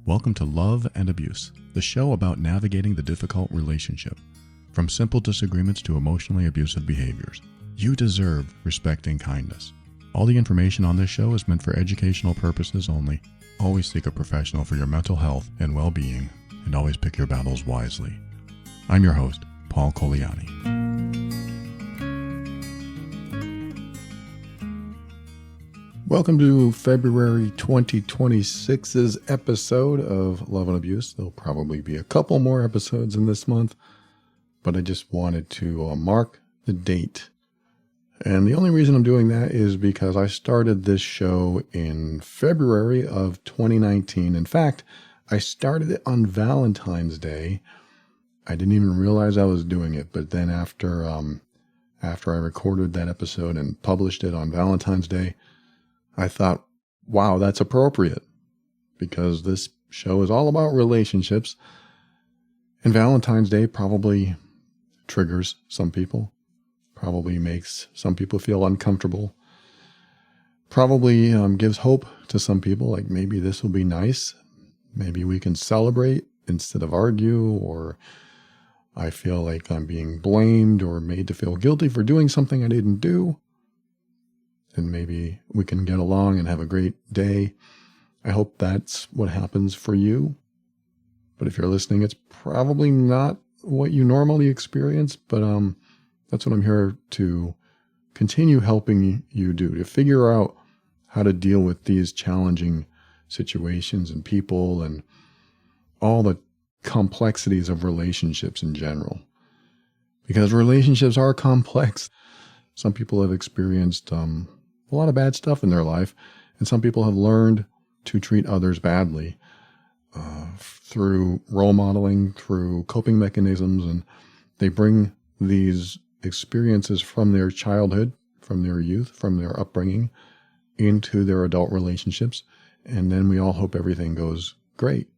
Welcome to Love and Abuse, the show about navigating the difficult relationship. From simple disagreements to emotionally abusive behaviors, you deserve respect and kindness. All the information on this show is meant for educational purposes only. Always seek a professional for your mental health and well-being, and always pick your battles wisely. I'm your host, Paul Coliani. Welcome to February 2026's episode of Love and Abuse. There'll probably be a couple more episodes in this month, but I just wanted to mark the date. And the only reason I'm doing that is because I started this show in February of 2019. In fact, I started it on Valentine's Day. I didn't even realize I was doing it, but then after I recorded that episode and published it on Valentine's Day, I thought, wow, that's appropriate, because this show is all about relationships, and Valentine's Day probably triggers some people, probably makes some people feel uncomfortable, probably gives hope to some people, like maybe this will be nice, maybe we can celebrate instead of argue, or I feel like I'm being blamed or made to feel guilty for doing something I didn't do. And maybe we can get along and have a great day. I hope that's what happens for you. But if you're listening, it's probably not what you normally experience, but that's what I'm here to continue helping you do, to figure out how to deal with these challenging situations and people and all the complexities of relationships in general. Because relationships are complex. Some people have experienced a lot of bad stuff in their life, and some people have learned to treat others badly through role modeling, through coping mechanisms, and they bring these experiences from their childhood, from their youth, from their upbringing into their adult relationships, and then we all hope everything goes great.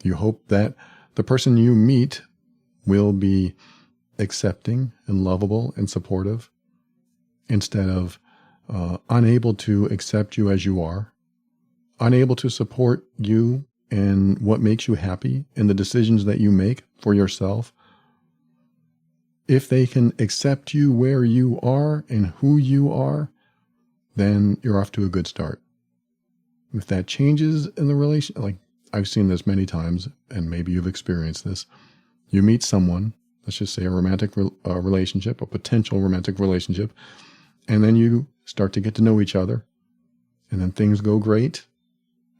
You hope that the person you meet will be accepting and lovable and supportive instead of unable to accept you as you are, unable to support you and what makes you happy and the decisions that you make for yourself. If they can accept you where you are and who you are, then you're off to a good start. If that changes in the relation, like I've seen this many times, and maybe you've experienced this, you meet someone, let's just say a romantic relationship, a potential romantic relationship, and then you start to get to know each other, and then things go great,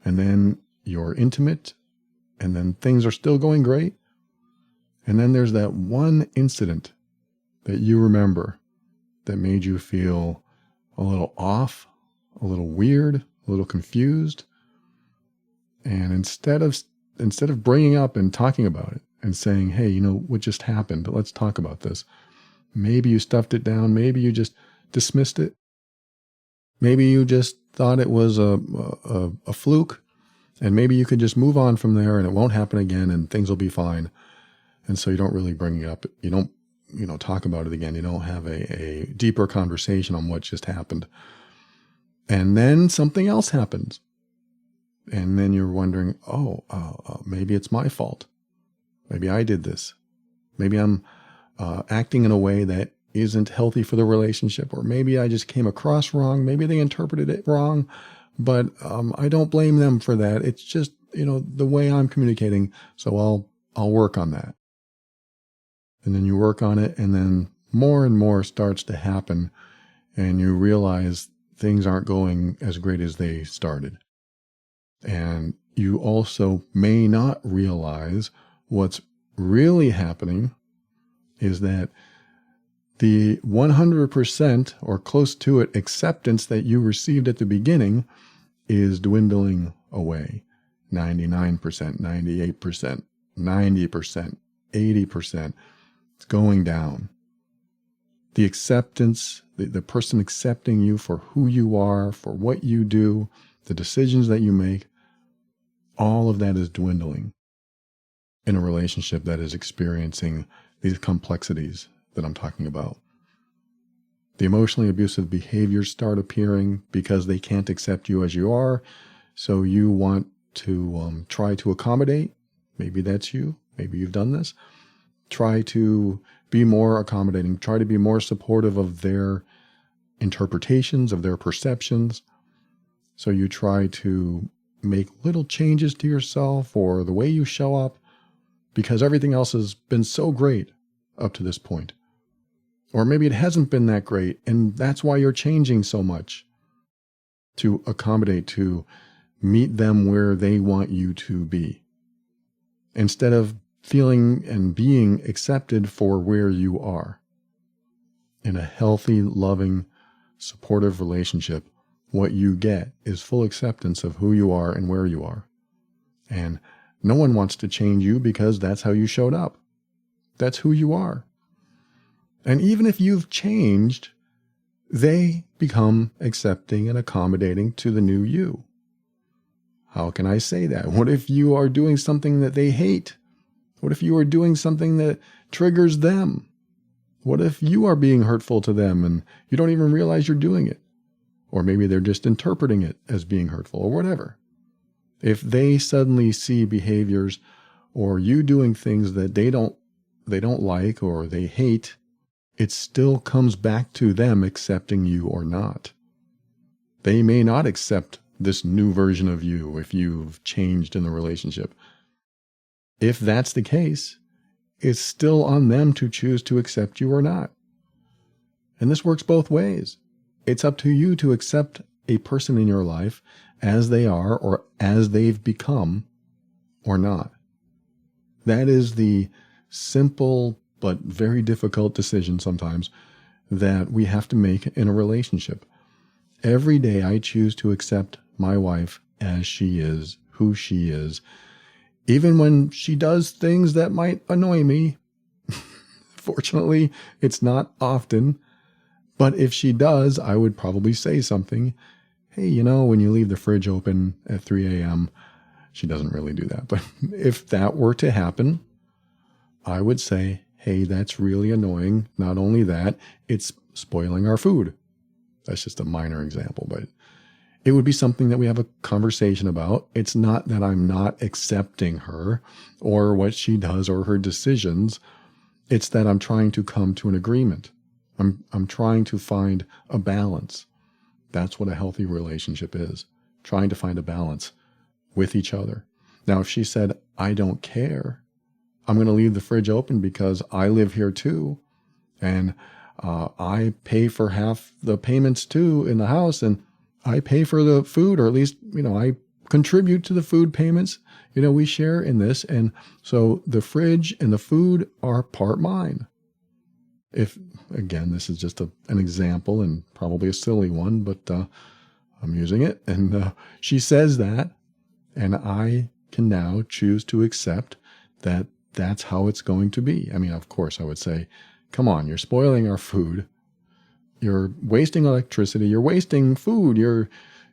and then you're intimate, and then things are still going great, and then there's that one incident that you remember that made you feel a little off, a little weird, a little confused, and instead of bringing up and talking about it and saying, hey, you know, what just happened, let's talk about this, maybe you stuffed it down, maybe you just dismissed it. Maybe you just thought it was a fluke, and maybe you could just move on from there and it won't happen again and things will be fine. And so you don't really bring it up. You don't, talk about it again. You don't have a deeper conversation on what just happened. And then something else happens. And then you're wondering, maybe it's my fault. Maybe I did this. Maybe I'm acting in a way that isn't healthy for the relationship, or maybe I just came across wrong. Maybe they interpreted it wrong, but I don't blame them for that. It's just, the way I'm communicating. So I'll work on that. And then you work on it, and then more and more starts to happen, and you realize things aren't going as great as they started. And you also may not realize what's really happening is that the 100% or close to it acceptance that you received at the beginning is dwindling away. 99%, 98%, 90%, 80%. It's going down. The acceptance, the person accepting you for who you are, for what you do, the decisions that you make, all of that is dwindling in a relationship that is experiencing these complexities that I'm talking about. The emotionally abusive behaviors start appearing because they can't accept you as you are, so you want to try to accommodate. Maybe that's you. Maybe you've done this. Try to be more accommodating. Try to be more supportive of their interpretations, of their perceptions. So you try to make little changes to yourself or the way you show up because everything else has been so great up to this point. Or maybe it hasn't been that great, and that's why you're changing so much to accommodate, to meet them where they want you to be, instead of feeling and being accepted for where you are. In a healthy, loving, supportive relationship, what you get is full acceptance of who you are and where you are. And no one wants to change you because that's how you showed up. That's who you are. And even if you've changed, they become accepting and accommodating to the new you. How can I say that? What if you are doing something that they hate? What if you are doing something that triggers them? What if you are being hurtful to them and you don't even realize you're doing it? Or maybe they're just interpreting it as being hurtful or whatever. If they suddenly see behaviors or you doing things that they don't like or they hate, it still comes back to them accepting you or not. They may not accept this new version of you if you've changed in the relationship. If that's the case, it's still on them to choose to accept you or not. And this works both ways. It's up to you to accept a person in your life as they are or as they've become or not. That is the simple but very difficult decision sometimes that we have to make in a relationship. Every day I choose to accept my wife as she is, who she is, even when she does things that might annoy me. Fortunately, it's not often, but if she does, I would probably say something. Hey, when you leave the fridge open at 3 a.m., she doesn't really do that. But if that were to happen, I would say, hey, that's really annoying. Not only that, it's spoiling our food. That's just a minor example, but it would be something that we have a conversation about. It's not that I'm not accepting her or what she does or her decisions. It's that I'm trying to come to an agreement. I'm trying to find a balance. That's what a healthy relationship is, trying to find a balance with each other. Now, if she said, I don't care, I'm going to leave the fridge open because I live here too, and I pay for half the payments too in the house, and I pay for the food, or at least, I contribute to the food payments. We share in this, and so the fridge and the food are part mine. If, again, this is just an example and probably a silly one, but I'm using it. And she says that, and I can now choose to accept that that's how it's going to be. I mean, of course, I would say, come on, you're spoiling our food. You're wasting electricity. You're wasting food.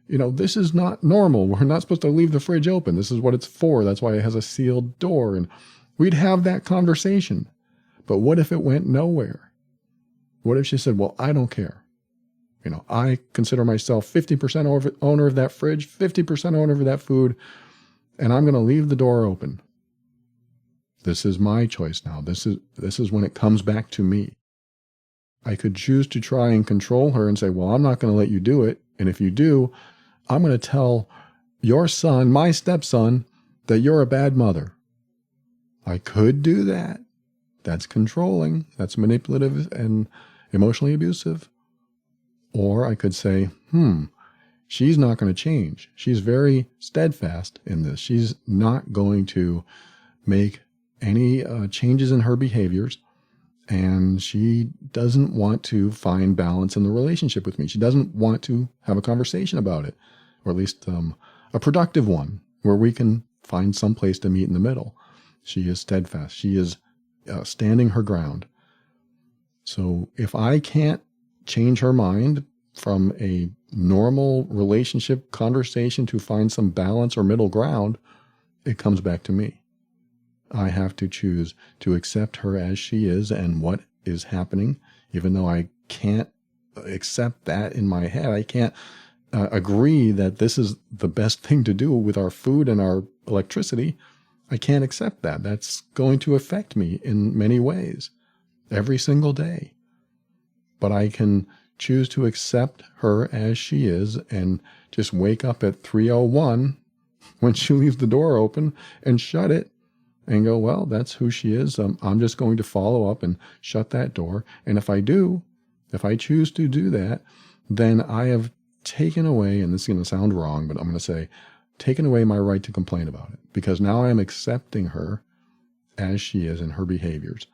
This is not normal. We're not supposed to leave the fridge open. This is what it's for. That's why it has a sealed door. And we'd have that conversation. But what if it went nowhere? What if she said, well, I don't care. I consider myself 50% owner of that fridge, 50% owner of that food, and I'm going to leave the door open. This is my choice now. This is when it comes back to me. I could choose to try and control her and say, well, I'm not going to let you do it. And if you do, I'm going to tell your son, my stepson, that you're a bad mother. I could do that. That's controlling. That's manipulative and emotionally abusive. Or I could say, she's not going to change. She's very steadfast in this. She's not going to make any changes in her behaviors. And she doesn't want to find balance in the relationship with me. She doesn't want to have a conversation about it, or at least a productive one where we can find some place to meet in the middle. She is steadfast. She is standing her ground. So if I can't change her mind from a normal relationship conversation to find some balance or middle ground, it comes back to me. I have to choose to accept her as she is and what is happening, even though I can't accept that in my head. I can't agree that this is the best thing to do with our food and our electricity, I can't accept that. That's going to affect me in many ways every single day. But I can choose to accept her as she is and just wake up at 3:01 when she leaves the door open and shut it and go, well, that's who she is. I'm just going to follow up and shut that door. And if I choose to do that, then I have taken away, and this is going to sound wrong, but I'm going to say, taken away my right to complain about it, because now I am accepting her as she is in her behaviors.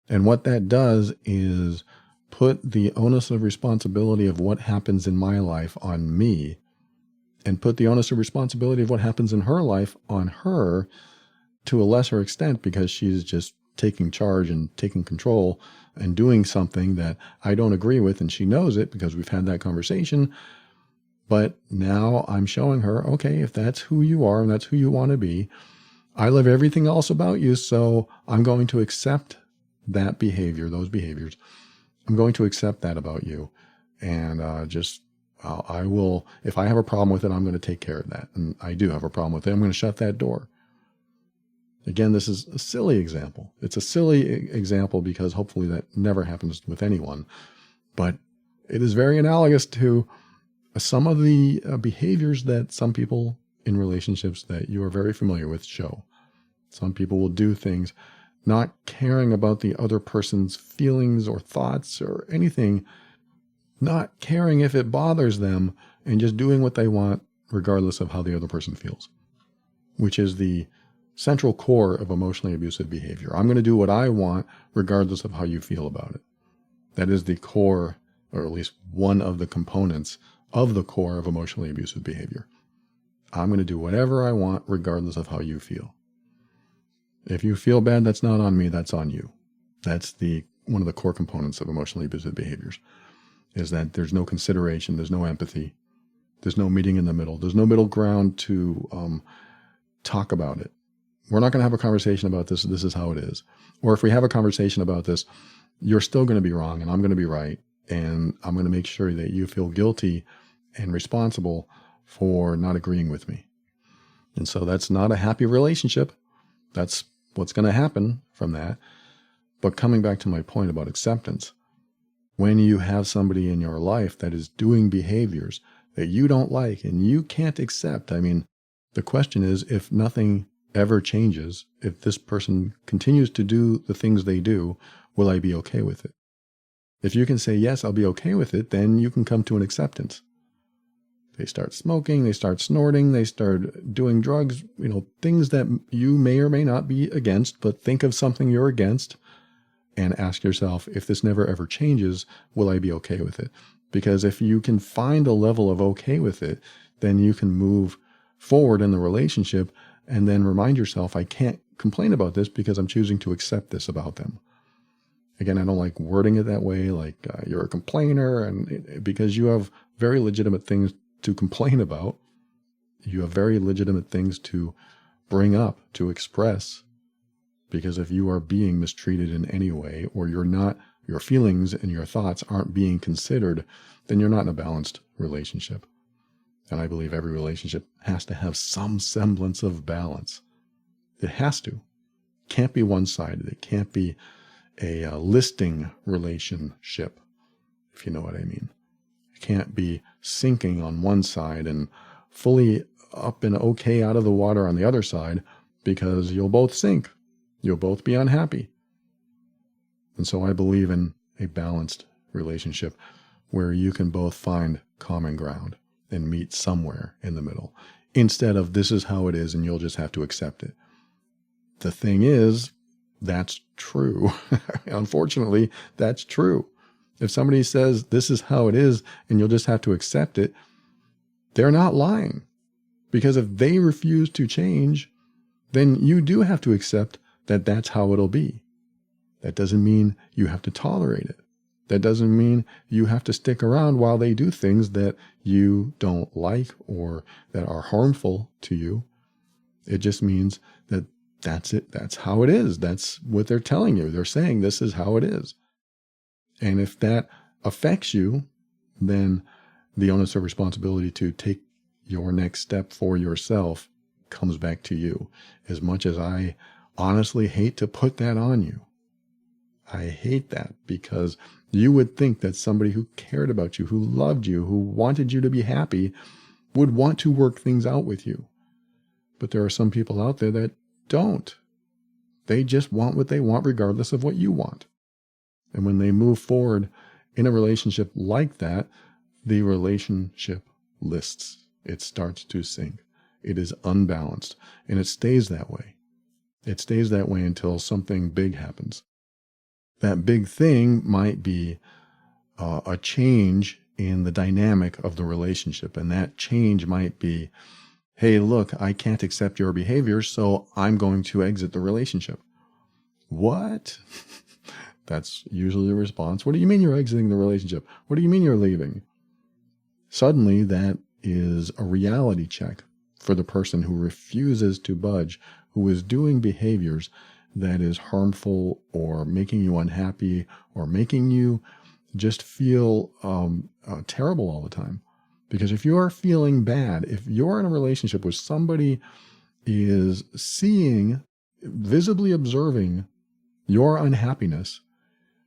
And what that does is put the onus of responsibility of what happens in my life on me, and put the onus of responsibility of what happens in her life on her to a lesser extent, because she's just taking charge and taking control and doing something that I don't agree with, and she knows it because we've had that conversation. But now I'm showing her, okay, if that's who you are and that's who you want to be, I love everything else about you, so I'm going to accept that behavior, those behaviors. I'm going to accept that about you. And I will, if I have a problem with it, I'm going to take care of that. And I do have a problem with it. I'm going to shut that door. Again, this is a silly example. It's a silly example because hopefully that never happens with anyone. But it is very analogous to some of the behaviors that some people in relationships that you are very familiar with show. Some people will do things not caring about the other person's feelings or thoughts or anything, not caring if it bothers them, and just doing what they want regardless of how the other person feels, which is the central core of emotionally abusive behavior. I'm going to do what I want regardless of how you feel about it. That is the core, or at least one of the components of the core of emotionally abusive behavior. I'm going to do whatever I want regardless of how you feel. If you feel bad, that's not on me, that's on you. That's one of the core components of emotionally abusive behaviors, is that there's no consideration, there's no empathy, there's no meeting in the middle, there's no middle ground to talk about it. We're not going to have a conversation about this. This is how it is. Or if we have a conversation about this, you're still going to be wrong and I'm going to be right. And I'm going to make sure that you feel guilty and responsible for not agreeing with me. And so that's not a happy relationship. That's what's going to happen from that. But coming back to my point about acceptance, when you have somebody in your life that is doing behaviors that you don't like and you can't accept, I mean, the question is, if nothing ever changes, if this person continues to do the things they do, will I be okay with it? If you can say, yes, I'll be okay with it, then you can come to an acceptance. They start smoking, they start snorting, they start doing drugs, things that you may or may not be against, but think of something you're against and ask yourself, if this never ever changes, will I be okay with it? Because if you can find a level of okay with it, then you can move forward in the relationship and then remind yourself, I can't complain about this because I'm choosing to accept this about them. Again, I don't like wording it that way, like you're a complainer, and because you have very legitimate things to complain about. You have very legitimate things to bring up, to express, because if you are being mistreated in any way, or your feelings and your thoughts aren't being considered, then you're not in a balanced relationship. And I believe every relationship has to have some semblance of balance. It has to. It can't be one-sided. It can't be a listing relationship, if you know what I mean. It can't be sinking on one side and fully up and okay out of the water on the other side, because you'll both sink. You'll both be unhappy. And so I believe in a balanced relationship where you can both find common ground and meet somewhere in the middle, instead of this is how it is and you'll just have to accept it. The thing is, that's true. Unfortunately, that's true. If somebody says this is how it is and you'll just have to accept it, they're not lying. Because if they refuse to change, then you do have to accept that that's how it'll be. That doesn't mean you have to tolerate it. That doesn't mean you have to stick around while they do things that you don't like or that are harmful to you. It just means that that's it. That's how it is. That's what they're telling you. They're saying this is how it is. And if that affects you, then the onus of responsibility to take your next step for yourself comes back to you. As much as I honestly hate to put that on you, I hate that, because you would think that somebody who cared about you, who loved you, who wanted you to be happy, would want to work things out with you. But there are some people out there that don't. They just want what they want regardless of what you want. And when they move forward in a relationship like that, the relationship lists. It starts to sink. It is unbalanced, and it stays that way. It stays that way until something big happens. That big thing might be a change in the dynamic of the relationship, and that change might be, hey, look, I can't accept your behavior, so I'm going to exit the relationship. What? That's usually the response. What do you mean you're exiting the relationship? What do you mean you're leaving? Suddenly, that is a reality check for the person who refuses to budge, who is doing behaviors that is harmful or making you unhappy or making you just feel terrible all the time. Because if you are feeling bad, if you're in a relationship where somebody is seeing, visibly observing your unhappiness,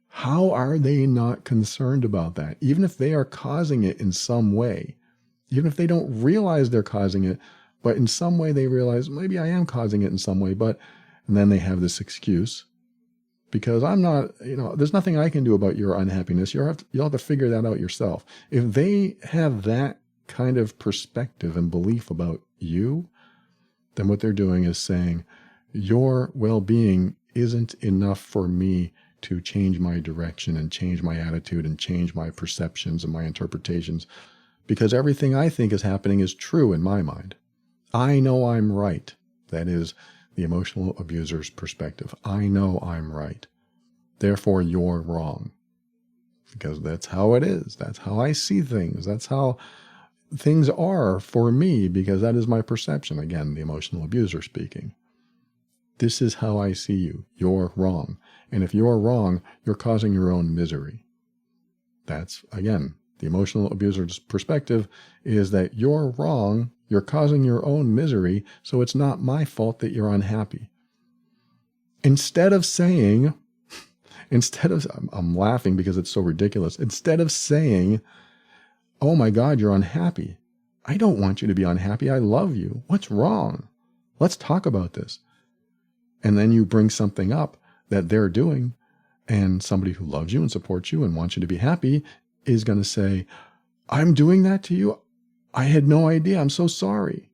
how are they not concerned about that? Even if they are causing it in some way, even if they don't realize they're causing it, but in some way they realize, maybe I am causing it in some way, and then they have this excuse, because I'm not, there's nothing I can do about your unhappiness. You'll have to figure that out yourself. If they have that kind of perspective and belief about you, then what they're doing is saying, your well-being isn't enough for me to change my direction and change my attitude and change my perceptions and my interpretations, because everything I think is happening is true in my mind. I know I'm right. That is the emotional abuser's perspective. I know I'm right. Therefore, you're wrong. Because that's how it is. That's how I see things. That's how things are for me, because that is my perception. Again, the emotional abuser speaking. This is how I see you. You're wrong. And if you're wrong, you're causing your own misery. That's, again, the emotional abuser's perspective is that you're wrong, you're causing your own misery, so it's not my fault that you're unhappy. Instead of saying, I'm laughing because it's so ridiculous. Instead of saying, oh my God, you're unhappy. I don't want you to be unhappy. I love you. What's wrong? Let's talk about this. And then you bring something up that they're doing, and somebody who loves you and supports you and wants you to be happy is going to say, I'm doing that to you? I had no idea. I'm so sorry.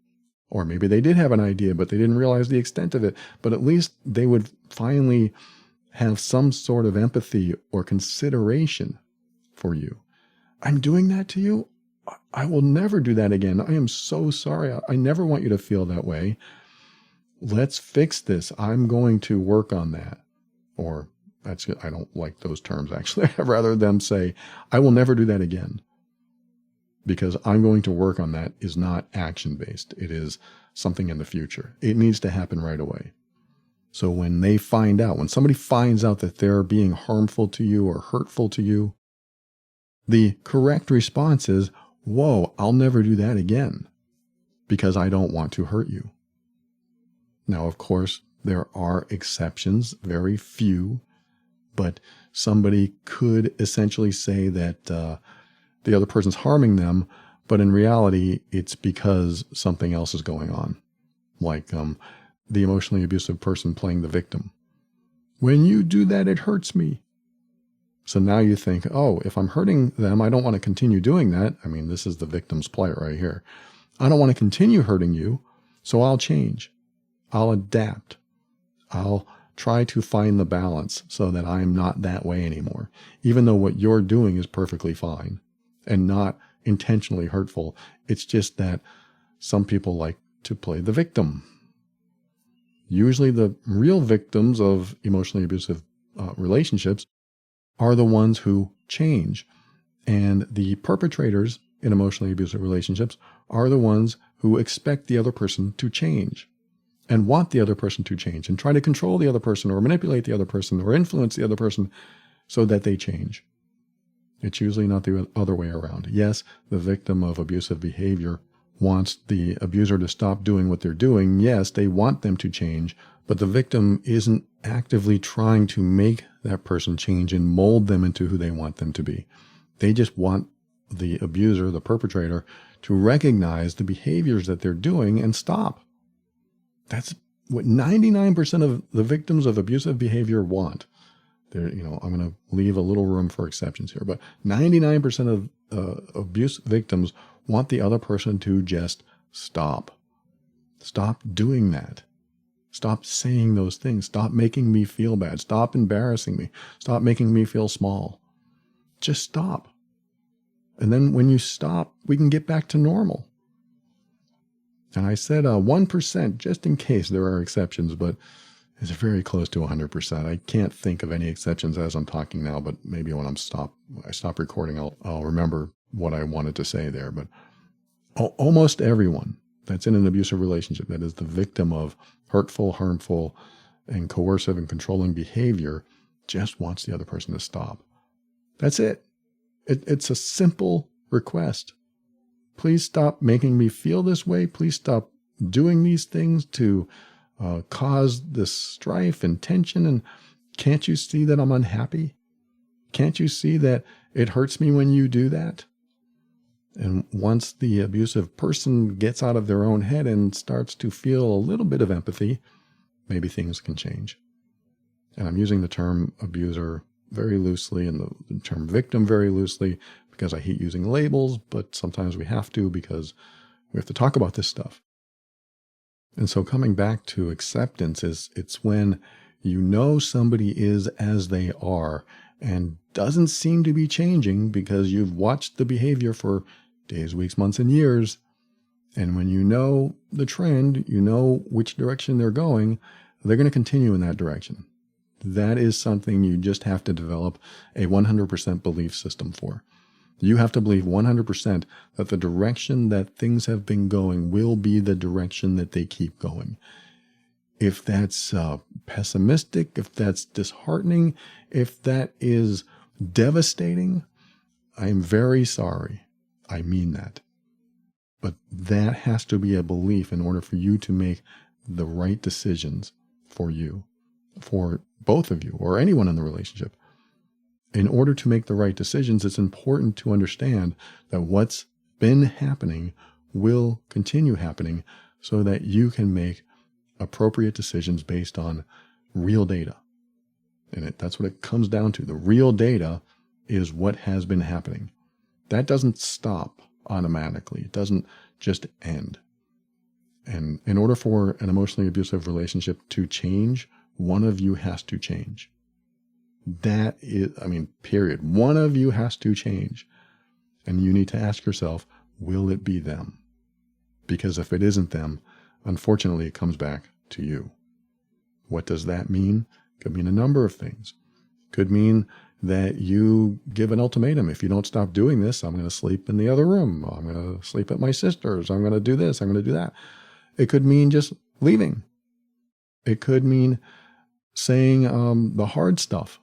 Or maybe they did have an idea, but they didn't realize the extent of it. But at least they would finally have some sort of empathy or consideration for you. I'm doing that to you? I will never do that again. I am so sorry. I never want you to feel that way. Let's fix this. I'm going to work on that. Or I don't like those terms, actually. I'd rather them say, I will never do that again. Because I'm going to work on that is not action-based. It is something in the future. It needs to happen right away. So when somebody finds out that they're being harmful to you or hurtful to you, the correct response is, whoa, I'll never do that again because I don't want to hurt you. Now, of course, there are exceptions, very few, but somebody could essentially say that the other person's harming them, but in reality, it's because something else is going on, like the emotionally abusive person playing the victim. When you do that, it hurts me. So now you think, oh, if I'm hurting them, I don't want to continue doing that. I mean, this is the victim's plight right here. I don't want to continue hurting you, so I'll change. I'll adapt. I'll try to find the balance so that I'm not that way anymore, even though what you're doing is perfectly fine and not intentionally hurtful. It's just that some people like to play the victim. Usually the real victims of emotionally abusive relationships are the ones who change. And the perpetrators in emotionally abusive relationships are the ones who expect the other person to change and want the other person to change and try to control the other person or manipulate the other person or influence the other person so that they change. It's usually not the other way around. Yes, the victim of abusive behavior wants the abuser to stop doing what they're doing. Yes, they want them to change, but the victim isn't actively trying to make that person change and mold them into who they want them to be. They just want the abuser, the perpetrator, to recognize the behaviors that they're doing and stop. That's what 99% of the victims of abusive behavior want. I'm going to leave a little room for exceptions here, but 99% of abuse victims want the other person to just stop. Stop doing that. Stop saying those things. Stop making me feel bad. Stop embarrassing me. Stop making me feel small. Just stop. And then when you stop, we can get back to normal. And I said 1%, just in case there are exceptions, but it's very close to 100%. I can't think of any exceptions as I'm talking now, but maybe when I stop recording, I'll remember what I wanted to say there. But almost everyone that's in an abusive relationship, that is the victim of hurtful, harmful, and coercive and controlling behavior, just wants the other person to stop. That's it. It's a simple request. Please stop making me feel this way. Please stop doing these things to cause this strife and tension. And can't you see that I'm unhappy? Can't you see that it hurts me when you do that? And once the abusive person gets out of their own head and starts to feel a little bit of empathy, maybe things can change. And I'm using the term abuser very loosely and the term victim very loosely because I hate using labels, but sometimes we have to because we have to talk about this stuff. And so coming back to acceptance it's when you know somebody is as they are and doesn't seem to be changing because you've watched the behavior for days, weeks, months, and years. And when you know the trend, you know which direction they're going, they're going to continue in that direction. That is something you just have to develop a 100% belief system for. You have to believe 100% that the direction that things have been going will be the direction that they keep going. If that's pessimistic, if that's disheartening, if that is devastating, I'm very sorry. I mean that. But that has to be a belief in order for you to make the right decisions for you, for both of you, or anyone in the relationship. In order to make the right decisions, it's important to understand that what's been happening will continue happening so that you can make appropriate decisions based on real data. And that's what it comes down to. The real data is what has been happening. That doesn't stop automatically. It doesn't just end. And in order for an emotionally abusive relationship to change, one of you has to change. That is, period. One of you has to change. And you need to ask yourself, will it be them? Because if it isn't them, unfortunately, it comes back to you. What does that mean? It could mean a number of things. It could mean that you give an ultimatum. If you don't stop doing this, I'm going to sleep in the other room. I'm going to sleep at my sister's. I'm going to do this. I'm going to do that. It could mean just leaving. It could mean saying the hard stuff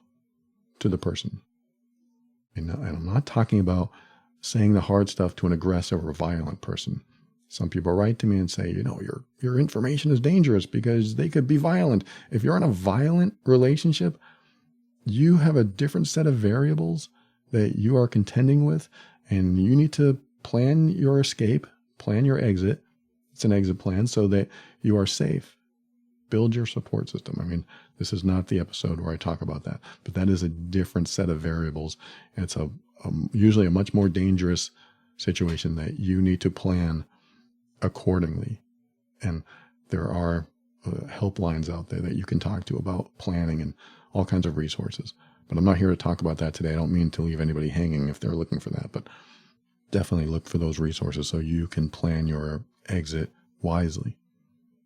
to the person. And I'm not talking about saying the hard stuff to an aggressive or violent person. Some people write to me and say, your information is dangerous because they could be violent. If you're in a violent relationship, you have a different set of variables that you are contending with, and you need to plan your escape, plan your exit. It's an exit plan so that you are safe. Build your support system. This is not the episode where I talk about that, but that is a different set of variables. And it's usually a much more dangerous situation that you need to plan accordingly. And there are helplines out there that you can talk to about planning and all kinds of resources. But I'm not here to talk about that today. I don't mean to leave anybody hanging if they're looking for that, but definitely look for those resources so you can plan your exit wisely.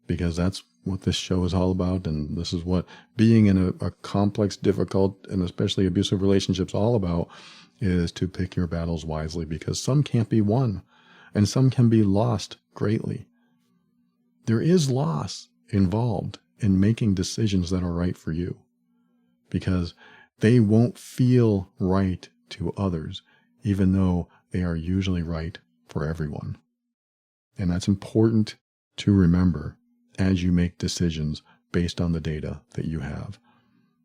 Because that's what this show is all about, and this is what being in a complex, difficult, and especially abusive relationships all about, is to pick your battles wisely, because some can't be won, and some can be lost greatly. There is loss involved in making decisions that are right for you, because they won't feel right to others, even though they are usually right for everyone. And that's important to remember as you make decisions based on the data that you have.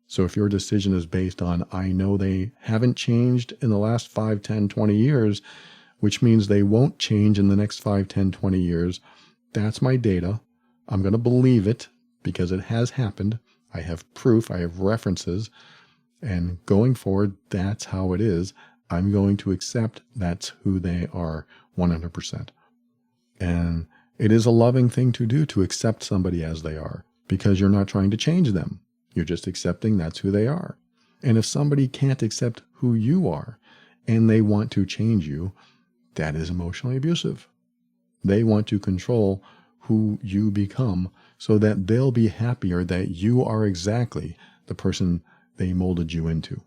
So if your decision is based on, I know they haven't changed in the last 5, 10, 20 years, which means they won't change in the next 5, 10, 20 years, that's my data. I'm going to believe it because it has happened. I have proof, I have references, and going forward, that's how it is. I'm going to accept that's who they are 100%. And it is a loving thing to do, to accept somebody as they are, because you're not trying to change them. You're just accepting that's who they are. And if somebody can't accept who you are and they want to change you, that is emotionally abusive. They want to control who you become so that they'll be happier that you are exactly the person they molded you into.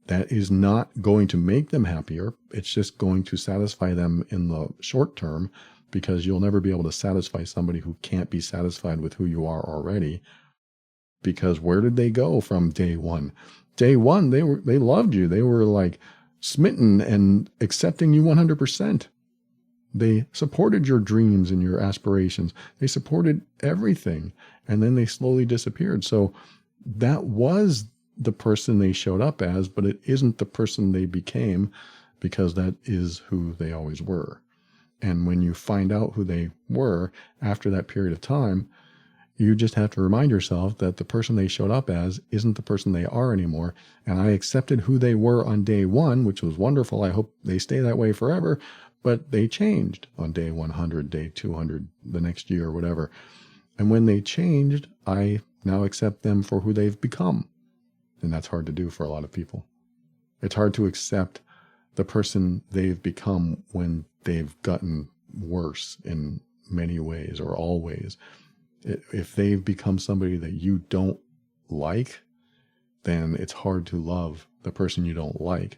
That is not going to make them happier. It's just going to satisfy them in the short term, because you'll never be able to satisfy somebody who can't be satisfied with who you are already. Because where did they go from day one? Day one, they loved you. They were like smitten and accepting you 100%. They supported your dreams and your aspirations. They supported everything. And then they slowly disappeared. So that was the person they showed up as, but it isn't the person they became, because that is who they always were. And when you find out who they were after that period of time, you just have to remind yourself that the person they showed up as isn't the person they are anymore. And I accepted who they were on day one, which was wonderful. I hope they stay that way forever. But they changed on day 100, day 200, the next year, whatever. And when they changed, I now accept them for who they've become. And that's hard to do for a lot of people. It's hard to accept the person they've become when they've gotten worse in many ways or all ways. If they've become somebody that you don't like, then it's hard to love the person you don't like.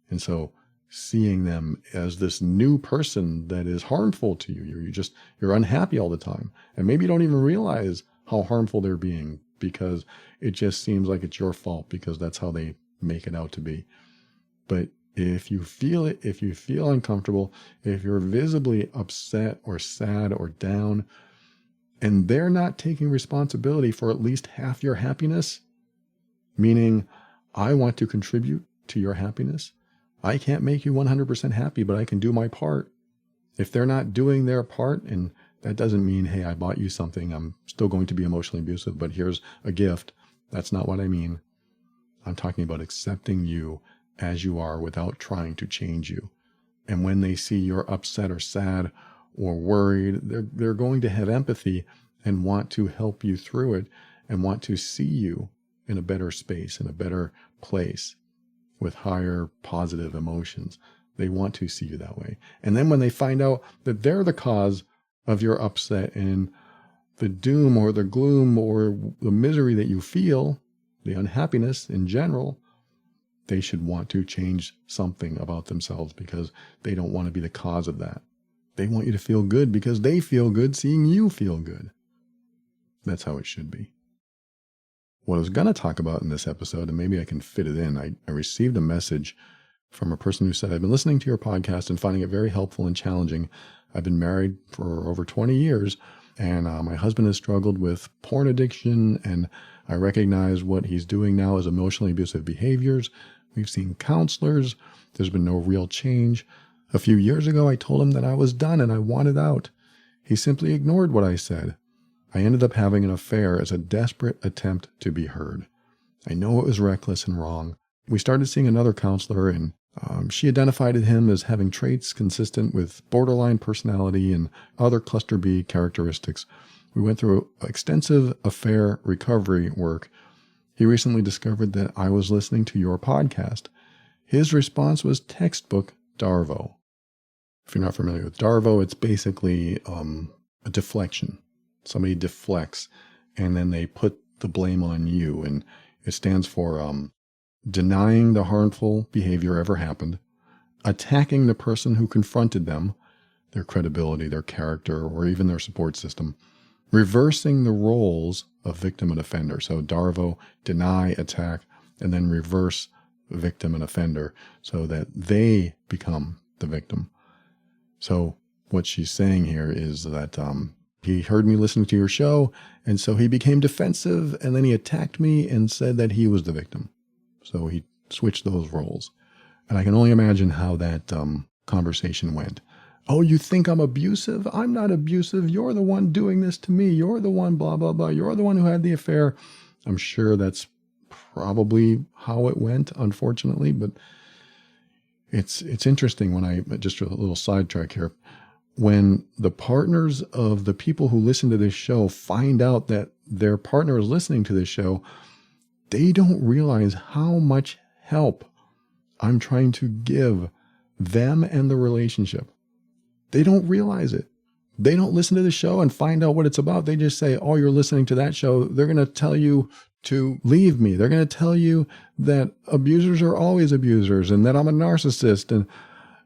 And so seeing them as this new person that is harmful to you, you're unhappy all the time. And maybe you don't even realize how harmful they're being, because it just seems like it's your fault because that's how they make it out to be. But if you feel it, if you feel uncomfortable, if you're visibly upset or sad or down, and they're not taking responsibility for at least half your happiness, meaning I want to contribute to your happiness. I can't make you 100% happy, but I can do my part. If they're not doing their part, and that doesn't mean, hey, I bought you something, I'm still going to be emotionally abusive, but here's a gift. That's not what I mean. I'm talking about accepting you as you are without trying to change you. And when they see you're upset or sad or worried, they're going to have empathy and want to help you through it and want to see you in a better space, in a better place with higher positive emotions. They want to see you that way. And then when they find out that they're the cause of your upset and the doom or the gloom or the misery that you feel, the unhappiness in general, they should want to change something about themselves because they don't want to be the cause of that. They want you to feel good because they feel good seeing you feel good. That's how it should be. What I was going to talk about in this episode, and maybe I can fit it in, I received a message from a person who said, I've been listening to your podcast and finding it very helpful and challenging. I've been married for over 20 years, and my husband has struggled with porn addiction, and I recognize what he's doing now is emotionally abusive behaviors. We've seen counselors. There's been no real change. A few years ago, I told him that I was done and I wanted out. He simply ignored what I said. I ended up having an affair as a desperate attempt to be heard. I know it was reckless and wrong. We started seeing another counselor, and she identified him as having traits consistent with borderline personality and other cluster B characteristics. We went through extensive affair recovery work. He recently discovered that I was listening to your podcast. His response was textbook Darvo. If you're not familiar with Darvo, it's basically a deflection. Somebody deflects, and then they put the blame on you. And it stands for denying the harmful behavior ever happened, attacking the person who confronted them, their credibility, their character, or even their support system, reversing the roles of victim and offender. So Darvo, deny, attack, and then reverse victim and offender so that they become the victim. So what she's saying here is that he heard me listening to your show, and so he became defensive, and then he attacked me and said that he was the victim. So he switched those roles. And I can only imagine how that conversation went. Oh, you think I'm abusive? I'm not abusive. You're the one doing this to me. You're the one, blah, blah, blah. You're the one who had the affair. I'm sure that's probably how it went, unfortunately. But it's interesting when just a little sidetrack here, when the partners of the people who listen to this show find out that their partner is listening to this show, they don't realize how much help I'm trying to give them and the relationship. They don't realize it. They don't listen to the show and find out what it's about. They just say, oh, you're listening to that show. They're going to tell you to leave me. They're going to tell you that abusers are always abusers and that I'm a narcissist,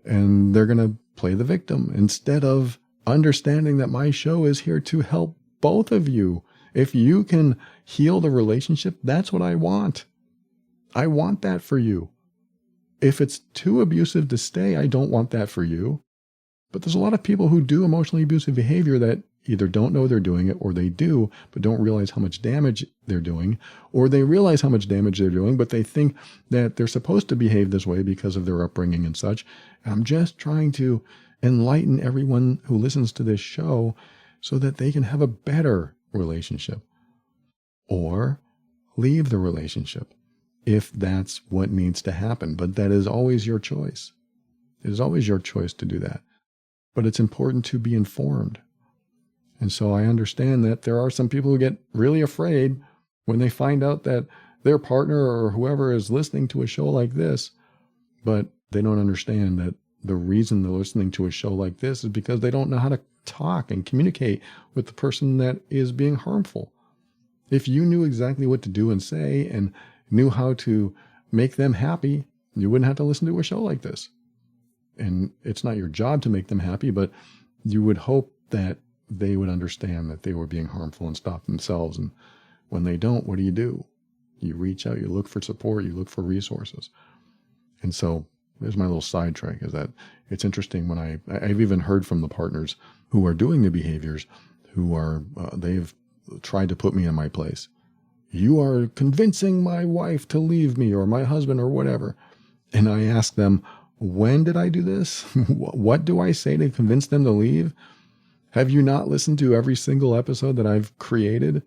and they're going to play the victim instead of understanding that my show is here to help both of you. If you can heal the relationship, that's what I want. I want that for you. If it's too abusive to stay, I don't want that for you. But there's a lot of people who do emotionally abusive behavior that either don't know they're doing it, or they do, but don't realize how much damage they're doing, or they realize how much damage they're doing, but they think that they're supposed to behave this way because of their upbringing and such. And I'm just trying to enlighten everyone who listens to this show so that they can have a better relationship or leave the relationship if that's what needs to happen. But that is always your choice. It is always your choice to do that. But it's important to be informed. And so I understand that there are some people who get really afraid when they find out that their partner or whoever is listening to a show like this, but they don't understand that the reason they're listening to a show like this is because they don't know how to talk and communicate with the person that is being harmful. If you knew exactly what to do and say and knew how to make them happy, you wouldn't have to listen to a show like this. And it's not your job to make them happy, but you would hope that they would understand that they were being harmful and stop themselves. And when they don't, what do? You reach out, you look for support, you look for resources. And so there's my little sidetrack, is that it's interesting when I've even heard from the partners who are doing the behaviors, who are, they've tried to put me in my place. You are convincing my wife to leave me, or my husband, or whatever. And I ask them, when did I do this? What do I say to convince them to leave? Have you not listened to every single episode that I've created?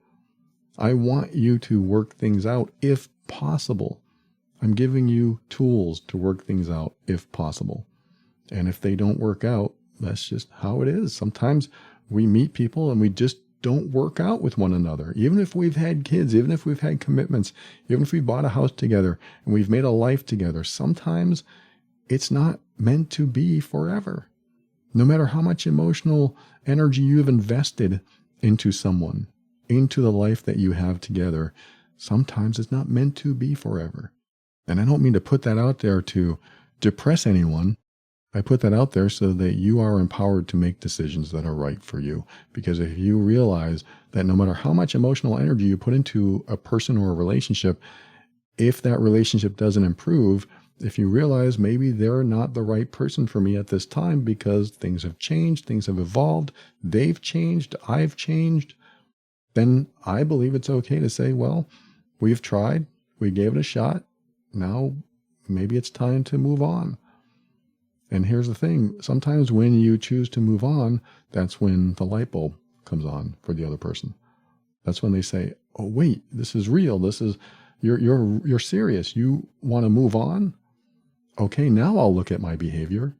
I want you to work things out if possible. I'm giving you tools to work things out if possible. And if they don't work out, that's just how it is. Sometimes we meet people and we just don't work out with one another. Even if we've had kids, even if we've had commitments, even if we bought a house together and we've made a life together, sometimes it's not meant to be forever. No matter how much emotional energy you've invested into someone, into the life that you have together, sometimes it's not meant to be forever. And I don't mean to put that out there to depress anyone. I put that out there so that you are empowered to make decisions that are right for you. Because if you realize that no matter how much emotional energy you put into a person or a relationship, if that relationship doesn't improve, if you realize maybe they're not the right person for me at this time because things have changed, things have evolved, they've changed, I've changed, then I believe it's okay to say, well, we've tried, we gave it a shot, now maybe it's time to move on. And here's the thing, sometimes when you choose to move on, that's when the light bulb comes on for the other person. That's when they say, oh wait, this is real, this is, you're serious, you want to move on? Okay, now I'll look at my behavior.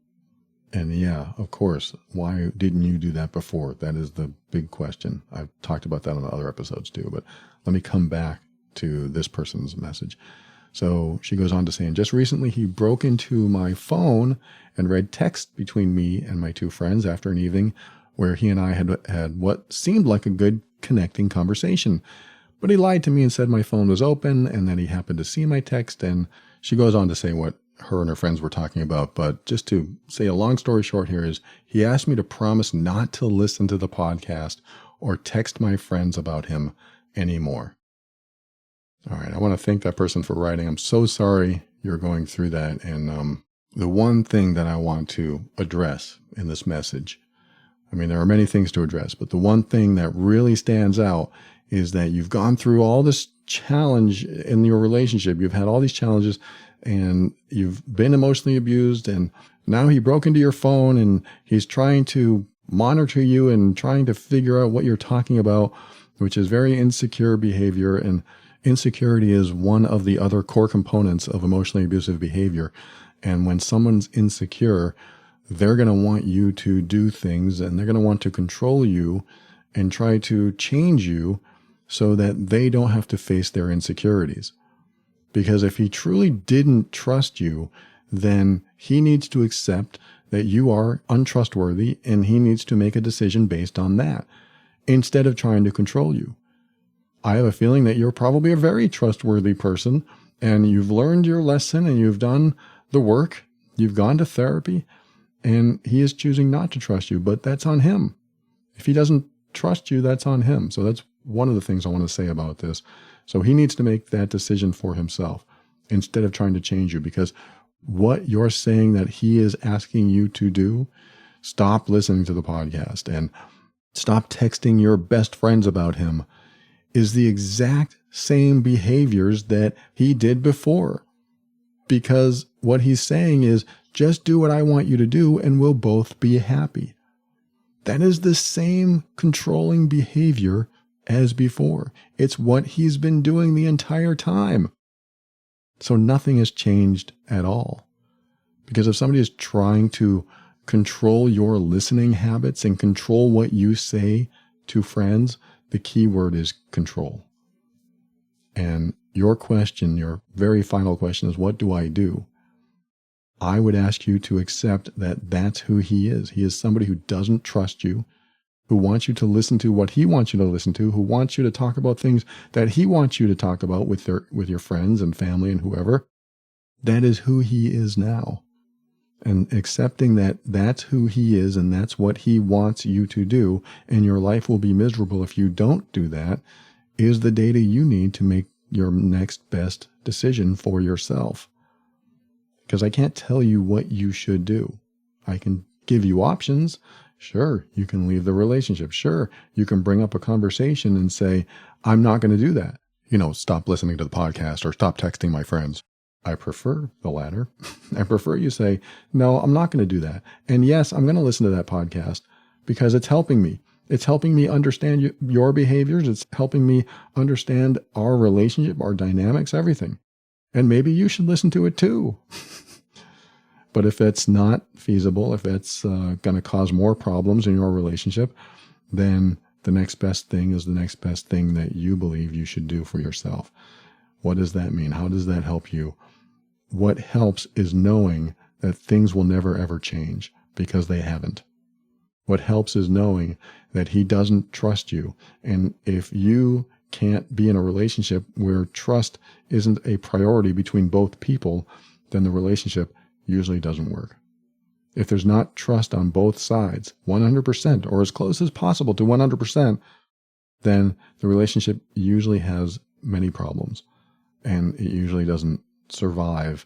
And yeah, of course, why didn't you do that before? That is the big question. I've talked about that on other episodes too, but let me come back to this person's message. So she goes on to say, and just recently he broke into my phone and read text between me and my two friends after an evening where he and I had what seemed like a good connecting conversation. But he lied to me and said my phone was open and that he happened to see my text. And she goes on to say what her and her friends were talking about. But just to say a long story short here is he asked me to promise not to listen to the podcast or text my friends about him anymore. All right. I want to thank that person for writing. I'm so sorry you're going through that. And the one thing that I want to address in this message, I mean, there are many things to address, but the one thing that really stands out is that you've gone through all this challenge in your relationship. You've had all these challenges and you've been emotionally abused, and now he broke into your phone and he's trying to monitor you and trying to figure out what you're talking about, which is very insecure behavior. And insecurity is one of the other core components of emotionally abusive behavior. And when someone's insecure, they're going to want you to do things and they're going to want to control you and try to change you so that they don't have to face their insecurities. Because if he truly didn't trust you, then he needs to accept that you are untrustworthy and he needs to make a decision based on that instead of trying to control you. I have a feeling that you're probably a very trustworthy person and you've learned your lesson and you've done the work, you've gone to therapy, and he is choosing not to trust you, but that's on him. If he doesn't trust you, that's on him. So that's one of the things I want to say about this. So he needs to make that decision for himself instead of trying to change you, because what you're saying that he is asking you to do, stop listening to the podcast and stop texting your best friends about him, is the exact same behaviors that he did before. Because what he's saying is, just do what I want you to do and we'll both be happy. That is the same controlling behavior as before. It's what he's been doing the entire time. So nothing has changed at all. Because if somebody is trying to control your listening habits and control what you say to friends, the key word is control. And your question, your very final question is, what do I do? I would ask you to accept that that's who he is. He is somebody who doesn't trust you, who wants you to listen to what he wants you to listen to, who wants you to talk about things that he wants you to talk about with your friends and family and whoever. That is who he is now. And accepting that that's who he is and that's what he wants you to do, and your life will be miserable if you don't do that, is the data you need to make your next best decision for yourself. Because I can't tell you what you should do. I can give you options. Sure, you can leave the relationship. Sure, you can bring up a conversation and say, I'm not going to do that. Stop listening to the podcast or stop texting my friends. I prefer the latter. I prefer you say, no, I'm not going to do that. And yes, I'm going to listen to that podcast because it's helping me. It's helping me understand your behaviors. It's helping me understand our relationship, our dynamics, everything. And maybe you should listen to it too. But if it's not feasible, if it's going to cause more problems in your relationship, then the next best thing is the next best thing that you believe you should do for yourself. What does that mean? How does that help you? What helps is knowing that things will never ever change, because they haven't. What helps is knowing that he doesn't trust you. And if you can't be in a relationship where trust isn't a priority between both people, then the relationship usually doesn't work. If there's not trust on both sides, 100% or as close as possible to 100%, then the relationship usually has many problems. And it usually doesn't survive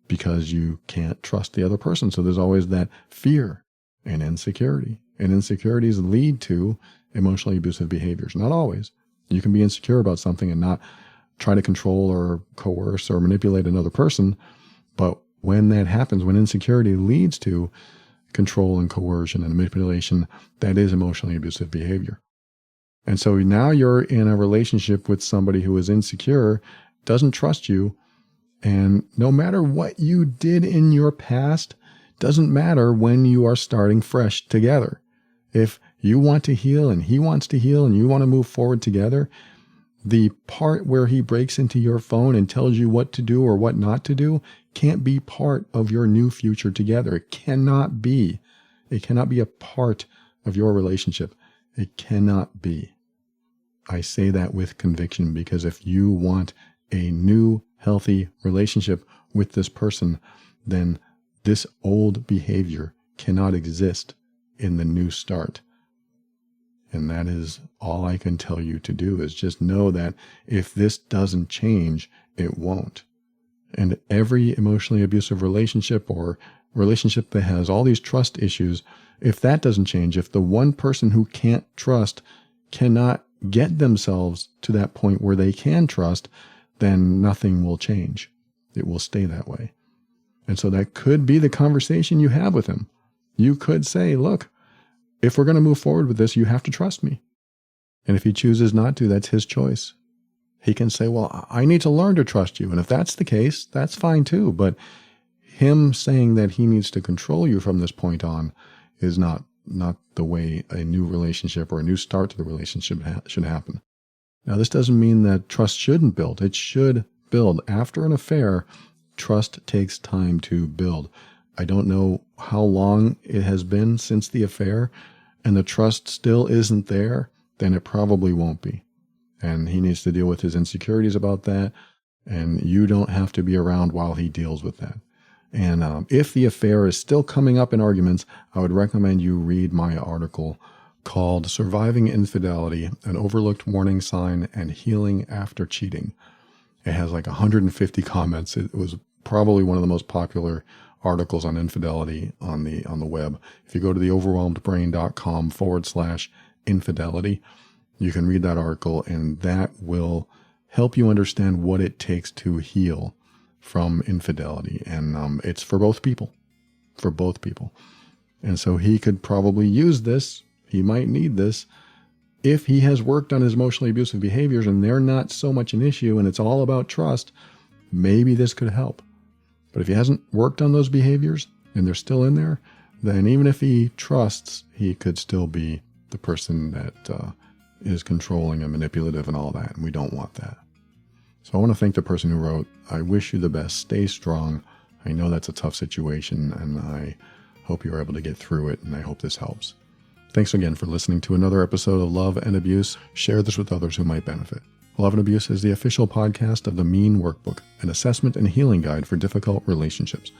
because you can't trust the other person. So there's always that fear and insecurity. And insecurities lead to emotionally abusive behaviors. Not always. You can be insecure about something and not try to control or coerce or manipulate another person. But when that happens, when insecurity leads to control and coercion and manipulation, that is emotionally abusive behavior. And so now you're in a relationship with somebody who is insecure, doesn't trust you, and no matter what you did in your past, doesn't matter when you are starting fresh together. If you want to heal and he wants to heal and you want to move forward together, the part where he breaks into your phone and tells you what to do or what not to do can't be part of your new future together. It cannot be. It cannot be a part of your relationship. It cannot be. I say that with conviction because if you want a new, healthy relationship with this person, then this old behavior cannot exist in the new start. And that is all I can tell you to do, is just know that if this doesn't change, it won't. And every emotionally abusive relationship or relationship that has all these trust issues, if that doesn't change, if the one person who can't trust cannot get themselves to that point where they can trust, then nothing will change. It will stay that way. And so that could be the conversation you have with him. You could say, look, if we're going to move forward with this, you have to trust me. And if he chooses not to, that's his choice. He can say, well, I need to learn to trust you. And if that's the case, that's fine too. But him saying that he needs to control you from this point on is not the way a new relationship or a new start to the relationship should happen. Now, this doesn't mean that trust shouldn't build. It should build. After an affair, trust takes time to build. I don't know how long it has been since the affair, and the trust still isn't there, then it probably won't be. And he needs to deal with his insecurities about that, and you don't have to be around while he deals with that. And if the affair is still coming up in arguments, I would recommend you read my article called Surviving Infidelity, an Overlooked Warning Sign and Healing After Cheating. It has like 150 comments. It was probably one of the most popular articles on infidelity on the web. If you go to theoverwhelmedbrain.com/infidelity, you can read that article, and that will help you understand what it takes to heal from infidelity. And it's for both people. And so he could probably use this. He might need this. If he has worked on his emotionally abusive behaviors and they're not so much an issue and it's all about trust, maybe this could help. But if he hasn't worked on those behaviors and they're still in there, then even if he trusts, he could still be the person that is controlling and manipulative and all that. And we don't want that. So I want to thank the person who wrote, I wish you the best. Stay strong. I know that's a tough situation, and I hope you're able to get through it, and I hope this helps. Thanks again for listening to another episode of Love and Abuse. Share this with others who might benefit. Love and Abuse is the official podcast of the Mean Workbook, an assessment and healing guide for difficult relationships.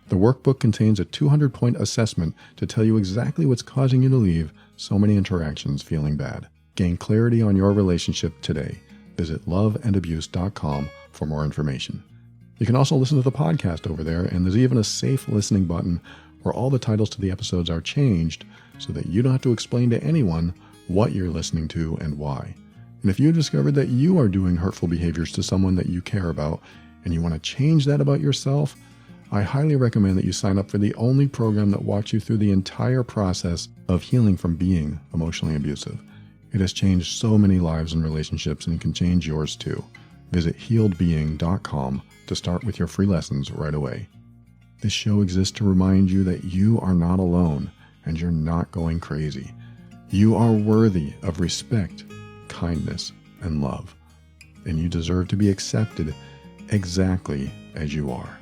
The workbook contains a 200-point assessment to tell you exactly what's causing you to leave so many interactions feeling bad. Gain clarity on your relationship today. Visit loveandabuse.com for more information. You can also listen to the podcast over there, and there's even a safe listening button where all the titles to the episodes are changed so that you don't have to explain to anyone what you're listening to and why. And if you discovered that you are doing hurtful behaviors to someone that you care about and you want to change that about yourself, I highly recommend that you sign up for the only program that walks you through the entire process of healing from being emotionally abusive. It has changed so many lives and relationships, and it can change yours too. Visit healedbeing.com to start with your free lessons right away. This show exists to remind you that you are not alone and you're not going crazy. You are worthy of respect, kindness, and love, and you deserve to be accepted exactly as you are.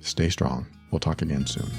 Stay strong. We'll talk again soon.